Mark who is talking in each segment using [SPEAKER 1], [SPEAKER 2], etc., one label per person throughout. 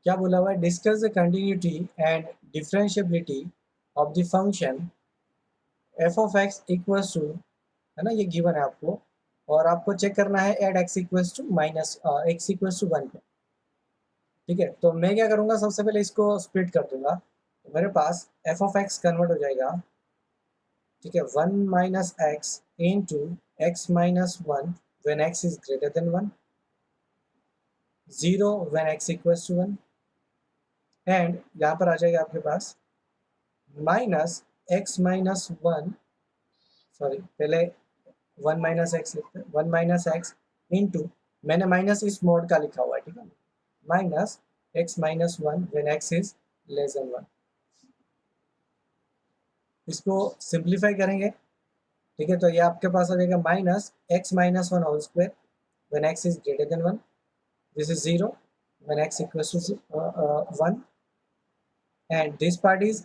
[SPEAKER 1] क्या बोला हुआ है, discuss the continuity and differentiability of the function f of x equals to, है ना, ये गिवन है आपको, और आपको चेक करना है at x equals to minus x equals to 1 पे। ठीक है, तो मैं क्या करूँगा, सबसे पहले इसको स्प्लिट कर दूंगा, तो मेरे पास एफ ऑफ एक्स कन्वर्ट हो जाएगा, ठीक है, 1 - x into x minus 1 when x is greater than 1, 0 when x equals to 1, and यहाँ पर आ जाएगा आपके पास माइनस एक्स माइनस 1, सॉरी पहले 1 - x लिखते हैं, 1 - x इंटू, मैंने माइनस इस मोड का लिखा हुआ है, ठीक है, minus x minus 1 when x is less than 1। इसको सिंप्लीफाई करेंगे, ठीक है, तो ये आपके पास आ जाएगा minus x minus 1 whole square when x is greater than 1, this is 0 when x equals to 1, and this part is,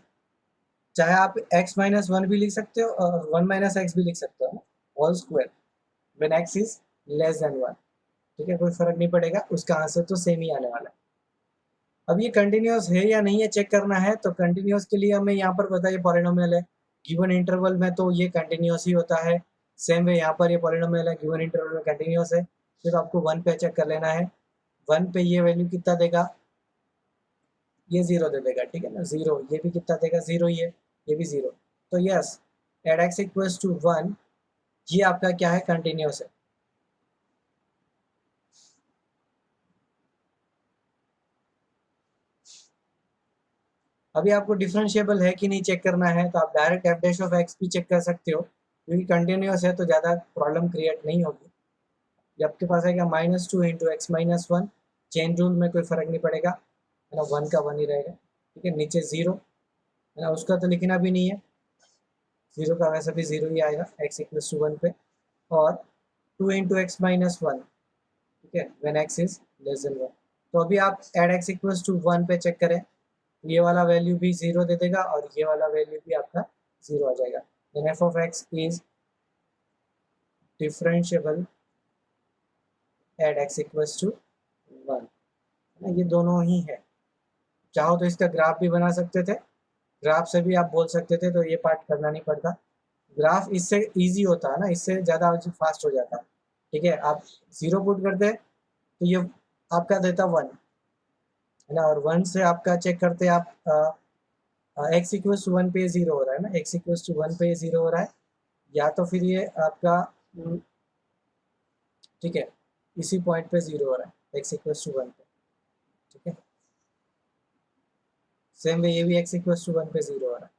[SPEAKER 1] चाहे आप x माइनस 1 भी लिख सकते हो और 1 - x भी लिख सकते हो, whole square when x is less than 1। ठीक है, कोई फर्क नहीं पड़ेगा, उसका आंसर तो सेम ही आने वाला है। अब ये कंटिन्यूअस है या नहीं है चेक करना है, तो कंटिन्यूअस के लिए हमें यहाँ पर बताइए पॉलिनोमियल है गिवन इंटरवल में, तो ये कंटिन्यूअस ही होता है। सेम वे यहाँ पर ये पॉलिनोमियल है गिवन इंटरवल में कंटिन्यूअस है, सिर्फ आपको 1 पे चेक कर लेना है। 1 पे ये वैल्यू कितना देगा, ये 0 दे देगा, ठीक है ना, 0, ये भी कितना देगा, 0 ही है, ये भी 0। तो yes, at x equals to 1, ये आपका क्या है, कंटिन्यूअस है। अभी आपको डिफरेंशिएबल है कि नहीं चेक करना है, तो आप direct F dash of x भी चेक कर सकते हो, क्योंकि कंटिन्यूअस है तो ज़्यादा प्रॉब्लम क्रिएट नहीं होगी। ये आपके पास आएगा -2 into x minus 1, chain rule में कोई फर्क नहीं पड़ेगा, है ना, 1 का 1 ही रहेगा, ठीक है, नीचे 0, है ना, उसका तो लिखना भी नहीं है, 0 का वैसे भी 0 ही आएगा एक्स इक्वल्स टू 1 पे, और 2 इंटू एक्स माइनस 1, ठीक है, when x is less than 1। तो अभी आप एड एक्स इक्वल्स टू 1 पे चेक करें, ये वाला वैल्यू भी 0 दे देगा और ये वाला वैल्यू भी आपका 0 आ जाएगा। Then f of x is differentiable at x equals to 1, ना, ये दोनों ही है। चाहो तो इसका ग्राफ भी बना सकते थे, ग्राफ से भी आप बोल सकते थे, तो ये पार्ट करना नहीं पड़ता। ग्राफ इससे इजी होता है ना, इससे ज़्यादा फास्ट हो जाता है, ठीक है। आप 0 पुट करते तो ये आपका देता 1, है ना, और 1 से आपका चेक करते आप एक्स इक्वल्स टू 1 पे 0 हो रहा है ना, एक्स इक्वल्स टू 1 पे 0 हो रहा है, या तो फिर ये आपका ठीक है, इसी पॉइंट पे 0 हो रहा है एक्स इक्वल्स टू 1 पे, ठीक है। सेम वे ये भी एक्स इक्वल्स टू 1 पे 0 हो रहा है,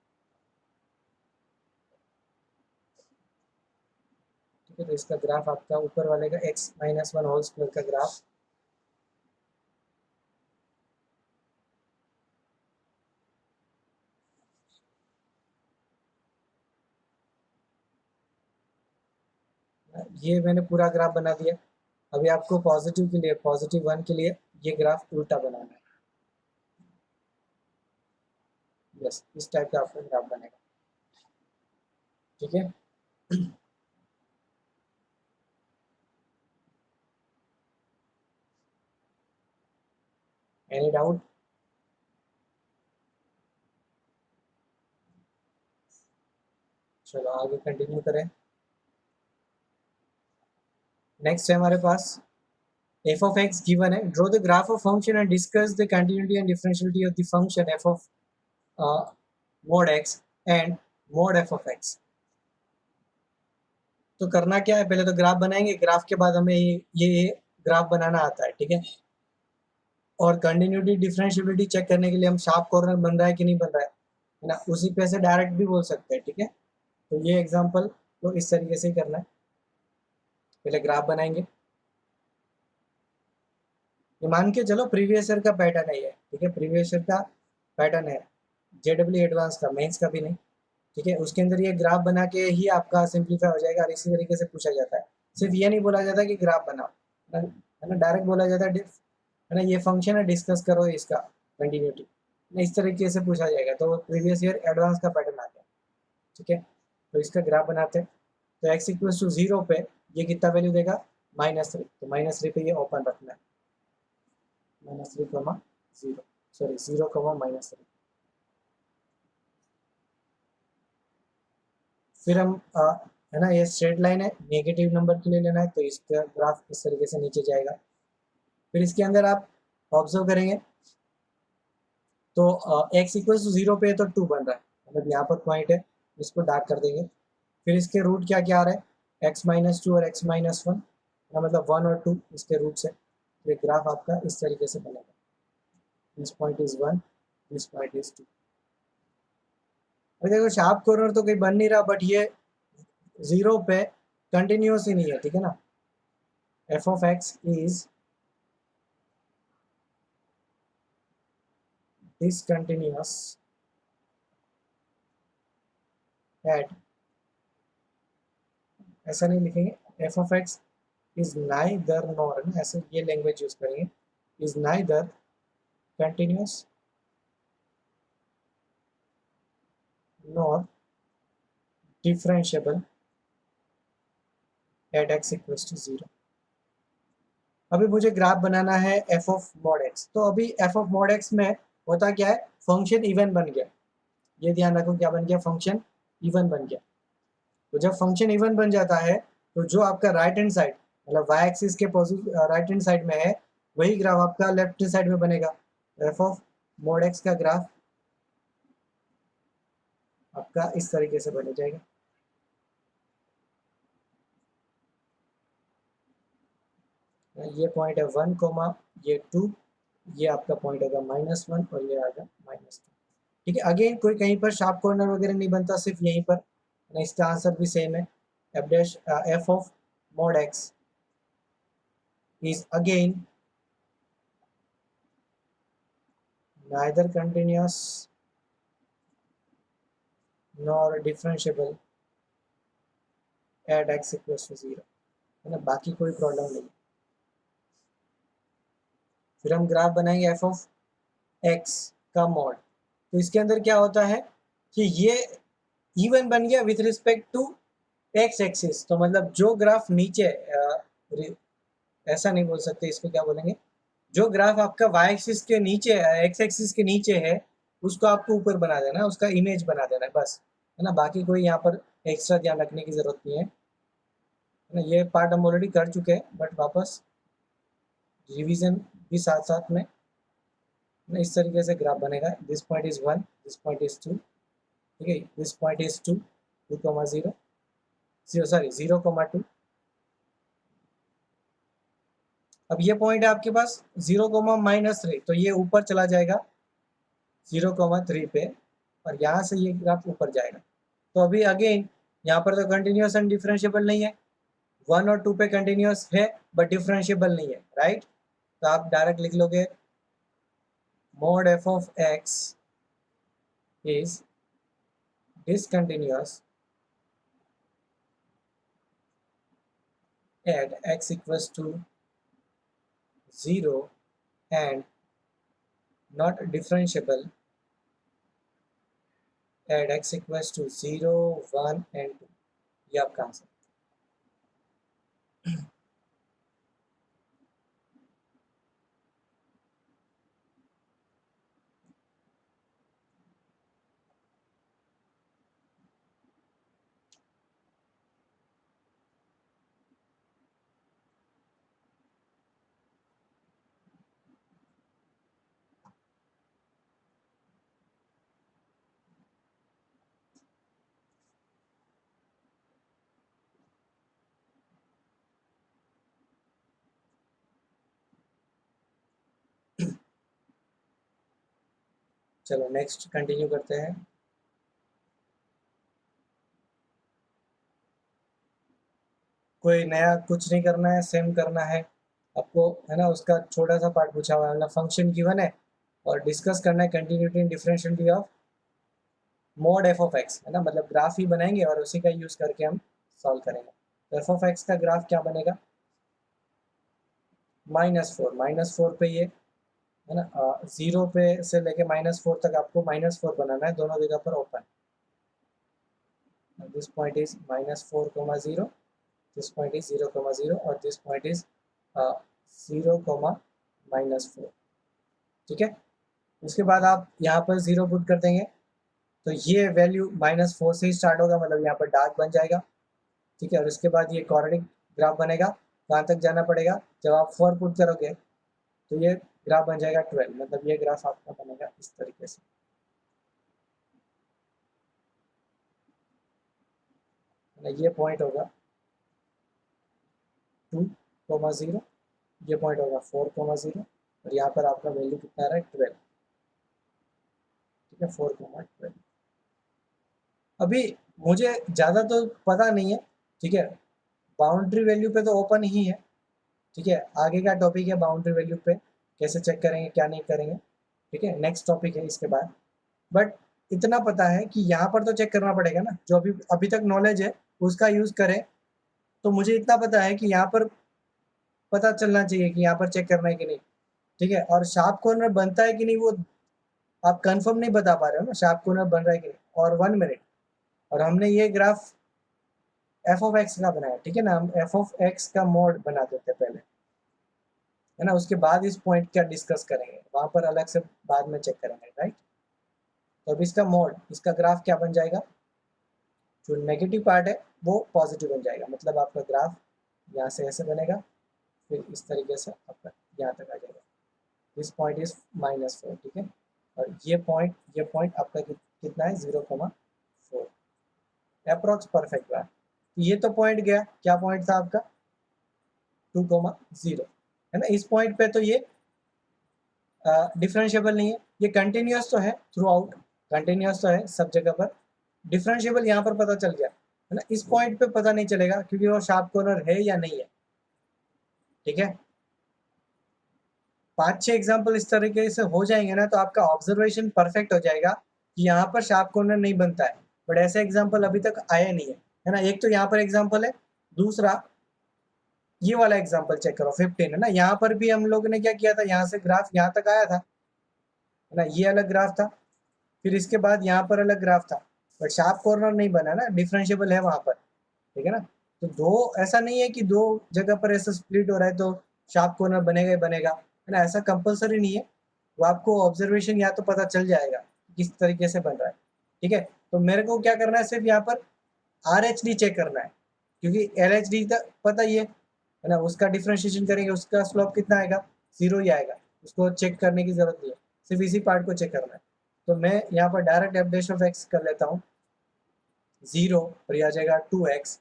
[SPEAKER 1] ठीक है। तो इसका ग्राफ आपका ऊपर वाले का एक्स माइनस 1 होल स्क्वायर का ग्राफ, ये मैंने पूरा ग्राफ बना दिया। अभी आपको पॉजिटिव के लिए, +1 के लिए ये ग्राफ उल्टा बनाना है, बस इस टाइप का आपका ग्राफ बनेगा, ठीक है। Any doubt? चलो आगे कंटिन्यू करें। नेक्स्ट है हमारे पास f of x given है, draw the graph of function and discuss the continuity and differentiability of the function f of mod x and mod f of x। तो करना क्या है, पहले तो ग्राफ बनाएंगे, ग्राफ के बाद हमें ये ग्राफ बनाना आता है, ठीक है। और कंटिन्यूटी डिफरेंशिएबिलिटी चेक करने के लिए हम शार्प कॉर्नर बन रहा है कि नहीं बन रहा है ना, उसी पे से डायरेक्ट भी बोल सकते हैं, ठीक है। तो ये एग्जांपल तो इस तरीके से ही करना है, पहले ग्राफ बनाएंगे, ये मान के चलो प्रीवियस ईयर का पैटर्न है ये, ठीक है, प्रीवियस ईयर का पैटर्न है, जेडब्ल्यू एडवांस का, मेंस का भी नहीं, ठीक है। उसके अंदर ये ग्राफ बना के ही आपका सिंप्लीफाई हो जाएगा, और इसी तरीके से पूछा जाता है। सिर्फ ये नहीं बोला जाता कि ग्राफ बनाओ, है ना, डायरेक्ट बोला जाता है, है ना, ये फंक्शन है, डिस्कस करो इसका कंटिन्यूटी, इस तरीके से पूछा जाएगा, तो प्रीवियस ईयर एडवांस का पैटर्न आता है, ठीक है। तो इसका ग्राफ बनाते हैं, तो एक्स इक्वल्स टू 0 पे ये कितना वैल्यू देगा, -3, तो -3 पे ये ओपन रखना है, -3 कोमा 0, सॉरी 0, -3। फिर हम है ना, ये स्ट्रेट लाइन है, नेगेटिव नंबर के लिए लेना है तो इसका ग्राफ इस तरीके से नीचे जाएगा। फिर इसके अंदर आप ऑब्जर्व करेंगे तो x इक्वल टू 0 पे तो 2 बन रहा है, मतलब यहाँ पर पॉइंट है, इसको डार्क कर देंगे। फिर इसके रूट क्या क्या आ रहा है, x-2 और x-1, मतलब 1 और 2 इसके रूट्स है। ये ग्राफ आपका इस तरीके से बनेगा, this point is 1, this point is 2। अगर देखो शार्प कॉर्नर तो कहीं बन नहीं रहा, बट ये 0 पे कंटिन्यूस ही नहीं है, ठीक है ना। f of x is discontinuous at, ऐसा नहीं लिखेंगे, f of x is neither nor, ऐसे ये लैंग्वेज यूज करेंगे, is neither continuous nor differentiable at x equals to 0। अभी मुझे ग्राफ बनाना है f of mod x, तो अभी f of mod x में होता क्या है, फंक्शन इवन बन गया, ये ध्यान रखो क्या बन गया, फंक्शन इवन बन गया। तो जब फंक्शन इवन बन जाता है तो जो आपका राइट हैंड साइड, मतलब वाई एक्सिस के राइट हैंड साइड में है, वही ग्राफ आपका लेफ्ट हैंड साइड में बनेगा। एफ ऑफ मोड एक्स का ग्राफ आपका इस तरीके से बन जाएगा। ये पॉइंट है 1, ये 2, ये आपका पॉइंट होगा -1 और ये आएगा -2। ठीक है, अगेन कोई कहीं पर शार्प कॉर्नर वगैरह नहीं बनता, सिर्फ यहीं पर, इसका आंसर भी सेम है। F of mod x is again neither continuous nor differentiable at x equals to 0, है ना, बाकी कोई प्रॉब्लम नहीं। फिर हम ग्राफ बनाएंगे एफ ऑफ एक्स का मॉड, तो इसके अंदर क्या होता है कि ये इवन बन गया with respect to x axis, तो मतलब जो ग्राफ नीचे ऐसा नहीं बोल सकते, इसको क्या बोलेंगे, जो ग्राफ आपका वाई एक्सिस के नीचे, एक्स एक्सिस के नीचे है, उसको आपको ऊपर बना देना है, उसका इमेज बना देना है बस, है ना, बाकी कोई यहाँ पर एक्स्ट्रा ध्यान रखने की जरूरत नहीं है ना। ये पार्ट हम ऑलरेडी कर चुके हैं, बट वापस रिवीजन भी साथ साथ में, इस तरीके से ग्राफ बनेगा। This point is 1, this point is 2, ठीक है, दिस पॉइंट इज 2, 2,0, 0 सॉरी 0,2। अब ये पॉइंट है आपके पास 0,-3, तो ये ऊपर चला जाएगा 0,3 पे, और यहाँ से ये ग्राफ ऊपर जाएगा। तो अभी अगेन यहाँ पर तो कंटिन्यूस एंड डिफरेंशिएबल नहीं है, 1 और 2 पे कंटिन्यूस है बट डिफरेंशिएबल नहीं है, राइट। तो आप डायरेक्ट लिख लोगे mod f of x is discontinuous at x equals to 0 and not differentiable at x equals to 0, 1 and 2। ये आपका आंसर। चलो नेक्स्ट कंटिन्यू करते हैं। कोई नया कुछ नहीं करना है, सेम करना है आपको, है ना। उसका छोटा सा पार्ट पूछा हुआ है, मतलब फंक्शन गिवन है और डिस्कस करना है continuity and differentiability of mod F of X, है ना, मतलब ग्राफ ही बनाएंगे और उसी का यूज करके हम सॉल्व करेंगे। तो एफ ऑफ एक्स का ग्राफ क्या बनेगा, -4, -4 पे ये, है ना, 0 पे से लेके -4 तक आपको -4 बनाना है, दोनों जगह पर open. This point is -4,0, this point is 0,0 और दिस पॉइंट इज 0, -4, ठीक है। उसके बाद आप यहाँ पर 0 पुट कर देंगे तो ये वैल्यू -4 से ही स्टार्ट होगा, मतलब यहाँ पर डार्क बन जाएगा, ठीक है। और उसके बाद ये क्वाड्रेटिक ग्राफ बनेगा, कहाँ तक जाना पड़ेगा, जब आप 4 पुट करोगे तो ये ग्राफ बन जाएगा 12, मतलब ये ग्राफ आपका बनेगा इस तरीके से, ये पॉइंट होगा 2,0, ये पॉइंट होगा 4,0 और यहाँ पर आपका वैल्यू कितना आ रहा है 12, ठीक है, 4,12। अभी मुझे ज़्यादा तो पता नहीं है, ठीक है, बाउंड्री वैल्यू पे तो ओपन ही है, ठीक है। आगे का टॉपिक है बाउंड्री वैल्यू पे कैसे चेक करेंगे क्या नहीं करेंगे, ठीक है, नेक्स्ट टॉपिक है इसके बाद। बट इतना पता है कि यहाँ पर तो चेक करना पड़ेगा ना, जो अभी अभी तक नॉलेज है उसका यूज़ करें। तो मुझे इतना पता है कि यहाँ पर पता चलना चाहिए कि यहाँ पर चेक करना है कि नहीं, ठीक है। और शार्प कॉर्नर बनता है कि नहीं वो आप कंफर्म नहीं बता पा रहे हो ना, शार्प कॉर्नर बन रहा है कि नहीं। और 1 मिनट, और हमने ये ग्राफ एफ ऑफ एक्स का बनाया, ठीक है ना, हम एफ ऑफ एक्स का मॉड बना देते पहले, है ना, उसके बाद इस पॉइंट का डिस्कस करेंगे, वहां पर अलग से बाद में चेक करेंगे, राइट। तो अब इसका मॉड, इसका ग्राफ क्या बन जाएगा, जो नेगेटिव पार्ट है वो पॉजिटिव बन जाएगा, मतलब आपका ग्राफ यहाँ से ऐसे बनेगा, फिर इस तरीके से आपका यहाँ तक आ जाएगा, दिस पॉइंट इज -4, ठीक है। और ये पॉइंट आपका कितना है 0,4, अप्रोक्स परफेक्ट रहा। ये तो पॉइंट गया, क्या पॉइंट था आपका 2,0, है ना। इस पॉइंट पे तो ये डिफरेंशिएबल नहीं है, ये कंटिन्यूस तो है थ्रू आउट, कंटिन्यूस तो है सब जगह पर, डिफरेंशिएबल यहाँ पर पता चल गया, है ना। इस पॉइंट पे पता नहीं चलेगा क्योंकि वो शार्प कॉर्नर है या नहीं है, ठीक है। 5-6 एग्जाम्पल इस तरीके से हो जाएंगे ना तो आपका ऑब्जर्वेशन परफेक्ट हो जाएगा कि यहाँ पर शार्प कॉर्नर नहीं बनता है। बट ऐसे एग्जाम्पल अभी तक आया नहीं है ना। एक तो यहाँ पर एग्जाम्पल है, दूसरा ये वाला एग्जाम्पल चेक करो 15, है ना। यहाँ पर भी हम लोग ने क्या किया था, यहाँ से ग्राफ यहाँ तक आया था, है ना, ये अलग ग्राफ था, फिर इसके बाद यहाँ पर अलग ग्राफ था, बट शार्प कॉर्नर नहीं बना ना, डिफरेंशिएबल है वहाँ पर, ठीक है ना। तो दो, ऐसा नहीं है कि दो जगह पर ऐसा स्प्लिट हो रहा है तो शार्प कॉर्नर बनेगा ही बनेगा, है ना, ऐसा कंपलसरी नहीं है। वो आपको ऑब्जर्वेशन या तो पता चल जाएगा किस तरीके से बन रहा है, ठीक है। तो मेरे को क्या करना है, सिर्फ यहाँ पर RHD चेक करना है, क्योंकि LHD तक पता ही है ना, उसका डिफ्रेंशिएशन करेंगे उसका स्लोप कितना आएगा, 0 ही आएगा, उसको चेक करने की जरूरत नहीं है, सिर्फ इसी पार्ट को चेक करना है। तो मैं यहाँ पर direct F dash of x कर लेता हूँ 0, और यह आ जाएगा 2x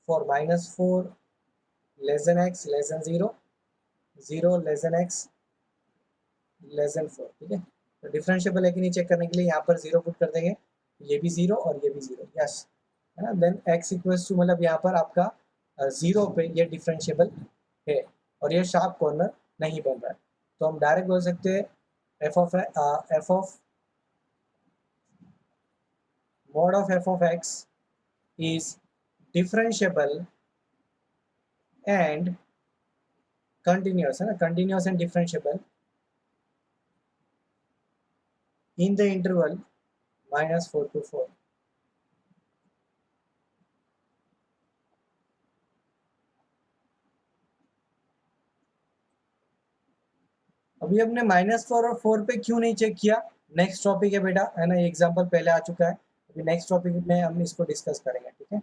[SPEAKER 1] for -4 less than x less than 0, 0 less than x less than 4, ठीक है। तो डिफरेंशिएबल है कि नहीं चेक करने के लिए यहाँ पर 0 पुट कर देंगे, ये भी 0 और ये भी 0, यस, है ना। देन x इक्वल्स टू, मतलब यहाँ पर आपका 0 पे ये डिफरेंशिएबल है और ये शार्प कॉर्नर नहीं बन रहा है। तो हम डायरेक्ट बोल सकते हैं F of mod of f of x is differentiable and continuous, है ना, continuous and differentiable in the interval -4 to 4। अभी हमने -4 और 4 पे क्यों नहीं चेक किया, नेक्स्ट टॉपिक है बेटा, है ना, ये एग्जाम्पल पहले आ चुका है, अभी नेक्स्ट टॉपिक में हम इसको डिस्कस करेंगे, ठीक है।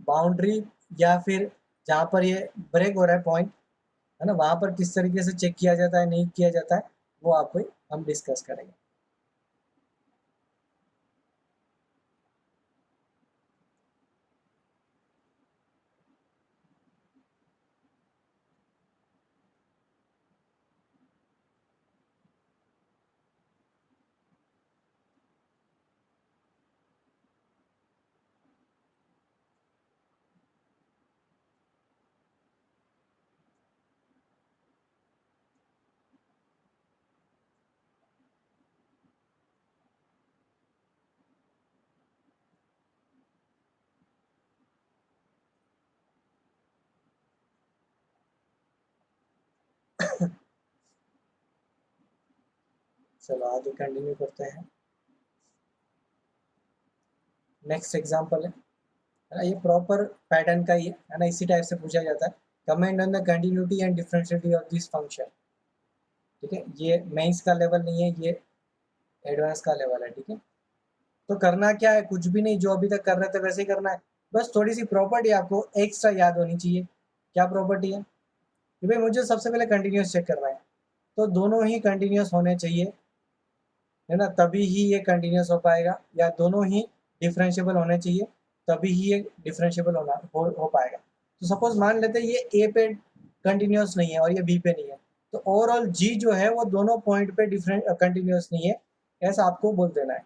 [SPEAKER 1] बाउंड्री या फिर जहाँ पर ये ब्रेक हो रहा है पॉइंट, है ना, वहाँ पर किस तरीके से चेक किया जाता है नहीं किया जाता है, वो आपको हम डिस्कस करेंगे। चलो आगे कंटिन्यू करते हैं। नेक्स्ट एग्जाम्पल है ना, ये प्रॉपर पैटर्न का ही है ना, इसी टाइप से पूछा जाता है, comment on the continuity and differentiability of this function, ठीक है, ये मेंस का लेवल नहीं है, ये एडवांस का लेवल है। ठीक है, तो करना क्या है, कुछ भी नहीं, जो अभी तक कर रहे थे वैसे ही करना है। बस थोड़ी सी प्रॉपर्टी आपको एक्स्ट्रा याद होनी चाहिए। क्या प्रॉपर्टी है कि भाई मुझे सबसे पहले कंटिन्यूस चेक करना है, तो दोनों ही कंटिन्यूस होने चाहिए, है ना, तभी ही ये कंटिन्यूस हो पाएगा, या दोनों ही डिफरेंशिएबल होने चाहिए तभी ही ये डिफरेंशिएबल हो पाएगा। तो सपोज मान लेते हैं ये ए पे कंटिन्यूस नहीं है और ये बी पे नहीं है, तो ओवरऑल जी जो है वो दोनों पॉइंट पे डिफरेंट कंटिन्यूस नहीं है, ऐसा आपको बोल देना है।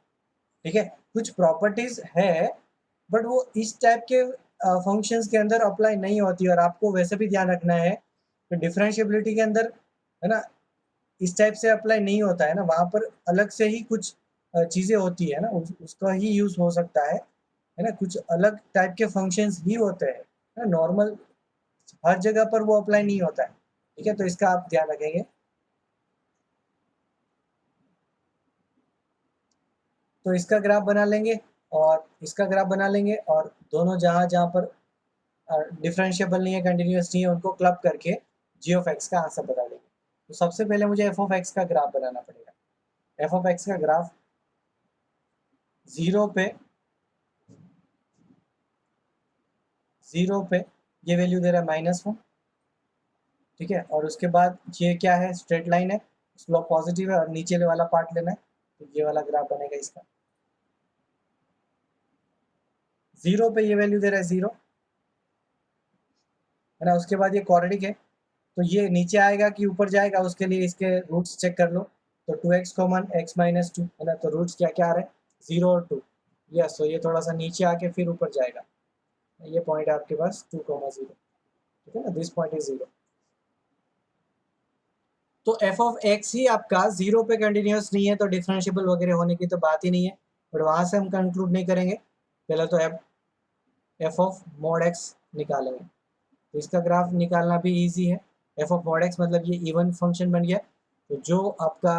[SPEAKER 1] ठीक है, कुछ प्रॉपर्टीज है बट वो इस टाइप के फंक्शंस के अंदर अप्लाई नहीं होती, और आपको वैसे भी ध्यान रखना है कि डिफरेंशिएबिलिटी के अंदर, है ना, इस टाइप से अप्लाई नहीं होता है ना, वहाँ पर अलग से ही कुछ चीज़ें होती है ना, उसका ही यूज़ हो सकता है ना, कुछ अलग टाइप के फंक्शंस ही होते हैं ना, नॉर्मल हर जगह पर वो अप्लाई नहीं होता है। ठीक है, तो इसका आप ध्यान रखेंगे। तो इसका ग्राफ बना लेंगे और इसका ग्राफ बना लेंगे, और दोनों जहाँ जहाँ पर डिफरेंशिएबल नहीं है, कंटिन्यूस नहीं है, उनको क्लब करके जी ऑफ एक्स का आंसर बता देंगे। तो सबसे पहले मुझे एफ ऑफ एक्स का ग्राफ बनाना पड़ेगा। एफ ऑफ एक्स का ग्राफ जीरो पे ये वैल्यू दे रहा है -1। ठीक है, और उसके बाद ये क्या है, स्ट्रेट लाइन है, स्लोप पॉजिटिव है, और नीचे वाला पार्ट लेना है, तो ये वाला ग्राफ बनेगा इसका। जीरो पे ये वैल्यू दे रहा है 0, है ना, उसके बाद ये क्वाड्रेटिक है, तो ये नीचे आएगा कि ऊपर जाएगा, उसके लिए इसके रूट्स चेक कर लो। तो 2x कॉमन x माइनस 2, है ना, तो रूट्स क्या क्या आ रहे हैं, 0 और 2। यस, तो ये थोड़ा सा नीचे आके फिर ऊपर जाएगा। ये पॉइंट है आपके पास 2,0। ठीक है ना, दिस पॉइंट इज 0। तो एफ ऑफ एक्स ही आपका 0 पे कंटिन्यूस नहीं है, तो डिफरेंशिएबल वगैरह होने की तो बात ही नहीं है, बट वहाँ से हम कंक्लूड नहीं करेंगे। पहले तो एफ ऑफ मॉड एक्स निकालेंगे, तो इसका ग्राफ निकालना भी इजी है। एफ ऑफ मॉड एक्स मतलब ये इवन फंक्शन बन गया, तो जो आपका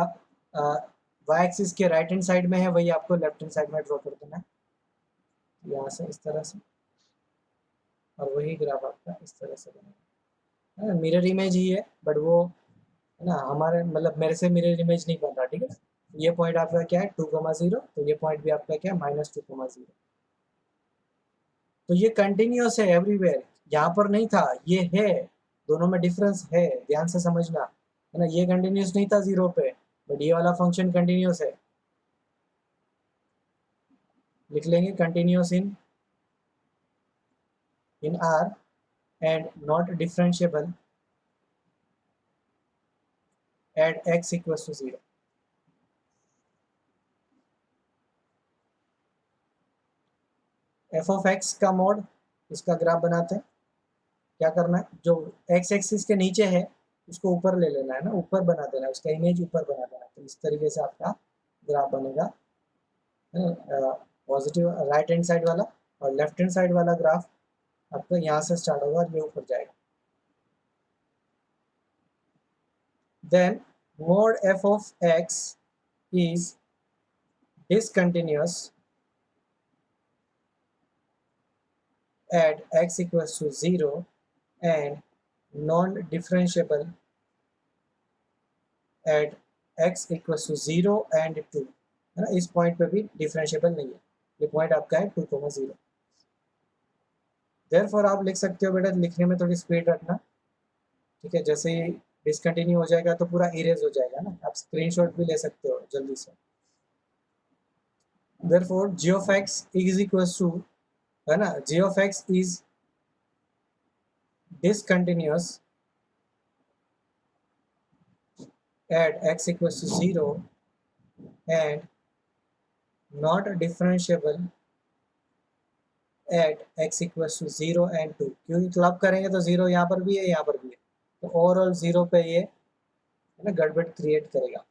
[SPEAKER 1] वाई एक्सिस के राइट हैंड साइड में है वही आपको लेफ्ट हैंड साइड में ड्रॉ कर देना है, यहाँ से इस तरह से, और वही ग्राफ आपका इस तरह से बनेगा। मिरर इमेज ही है, बट वो, है ना, हमारे मतलब मेरे से मिरर इमेज नहीं बन रहा। ठीक है, ये पॉइंट आपका क्या है 2,0, तो ये पॉइंट भी आपका क्या है -2,0। तो ये कंटिन्यूस है एवरीवेयर, यहाँ पर नहीं था, ये है, दोनों में डिफरेंस है, ध्यान से समझना, है ना, ये कंटिन्यूस नहीं था 0 पे, बट ये वाला फंक्शन कंटिन्यूस है। लिख लेंगे continuous in R and not differentiable at x equals to 0। F of x का मॉड, इसका ग्राफ बनाते हैं। क्या करना है, जो एक्स एक्सिस के नीचे है उसको ऊपर ले लेना है ना, ऊपर बना देना है, उसका इमेज ऊपर बना देना है, तो इस तरीके से आपका ग्राफ बनेगा, पॉजिटिव राइट हैंड साइड वाला, और लेफ्ट हैंड साइड वाला ग्राफ आपका यहाँ से स्टार्ट होगा और ये ऊपर जाएगा। Then mod f of x is discontinuous at x equals to 0 and non-differentiable at x equals to 0 and 2, है ना, इस पॉइंट पे भी डिफरेंशिएबल नहीं है, ये पॉइंट आपका है 2,0। देयरफॉर आप लिख सकते हो, बेटा लिखने में थोड़ी स्पीड रखना। ठीक है, जैसे ही डिसकंटिन्यू हो जाएगा तो पूरा इरेज हो जाएगा ना, आप स्क्रीनशॉट भी ले सकते हो जल्दी से। Therefore g of x is equals to, है ना, g of x is discontinuous at x equals to 0 and not differentiable at x equals to 0 and 2, क्योंकि क्लब करेंगे तो 0 यहाँ पर भी है, यहाँ पर भी है, तो ओवरऑल 0 पे ये, है ना, गड़बड़ क्रिएट करेगा।